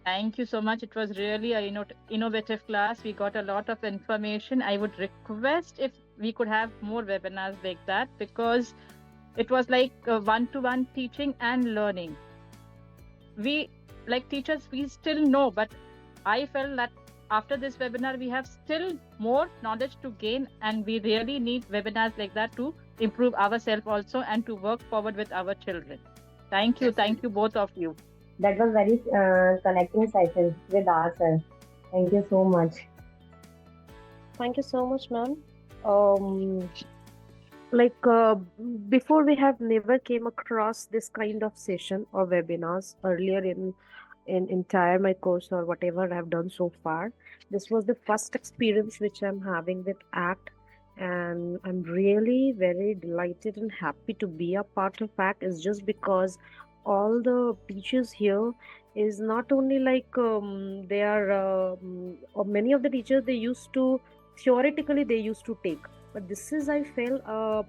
Thank you so much. It was really a innovative class. We got a lot of information. I would request if we could have more webinars like that, because it was like one-to-one teaching and learning. We, like teachers, we still know, but I felt that after this webinar, we have still more knowledge to gain, and we really need webinars like that to improve ourselves also and to work forward with our children. Thank you. Definitely. Thank you, both of you. That was very connecting session with ourselves. Thank you so much. Thank you so much, ma'am. Um, like before, we have never came across this kind of session or webinars earlier in entire my course or whatever I've done so far. This was the first experience which I'm having with ACT, and I'm really very delighted and happy to be a part of ACT. Is just because all the teachers here is not only like they are or many of the teachers, they used to theoretically they used to take, but this is, I feel,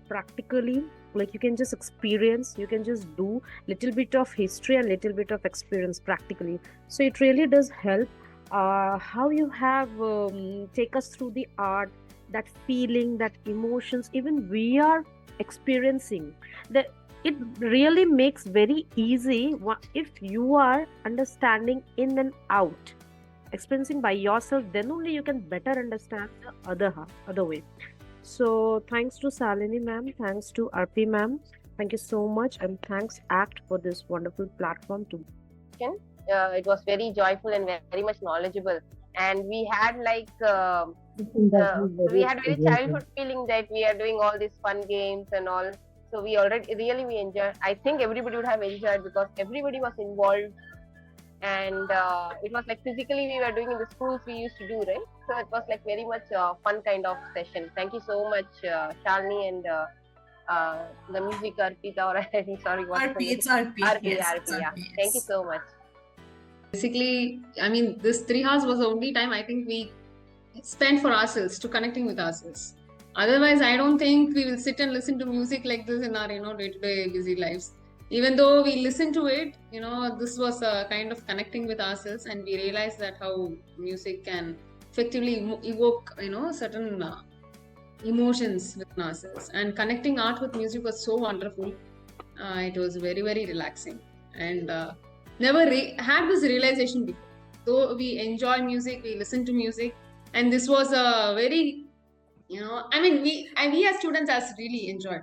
practically, like you can just experience, you can just do little bit of history and little bit of experience practically. So it really does help. How you have take us through the art, that feeling, that emotions, even we are experiencing that, it really makes very easy if you are understanding in and out, experiencing by yourself, then only you can better understand the other way. So thanks to Salini ma'am, thanks to Arpi ma'am, thank you so much, and thanks ACT for this wonderful platform to. It was very joyful and very much knowledgeable, and we had like That was we very had very experiencing. childhood feeling that we are doing all these fun games and all. So we already really we enjoyed. I think everybody would have enjoyed because everybody was involved, and it was like physically we were doing in the schools we used to do, right? So it was like very much fun kind of session. Thank you so much, Shalini and the music Arpita, or sorry, what's the RP, name? it's RP. RP, Yes, RP, it's yeah. RP. Thank you Yes. so much. Basically, I mean, this 3 hours was the only time I think we spent for ourselves, to connecting with ourselves. Otherwise, I don't think we will sit and listen to music like this in our day-to-day busy lives. Even though we listen to it, this was a kind of connecting with ourselves, and we realized that how music can effectively evoke certain emotions within ourselves. And connecting art with music was so wonderful. It was very, very relaxing, and never had this realization before. Though we enjoy music, we listen to music, and this was a very, I mean, we as students as really enjoyed.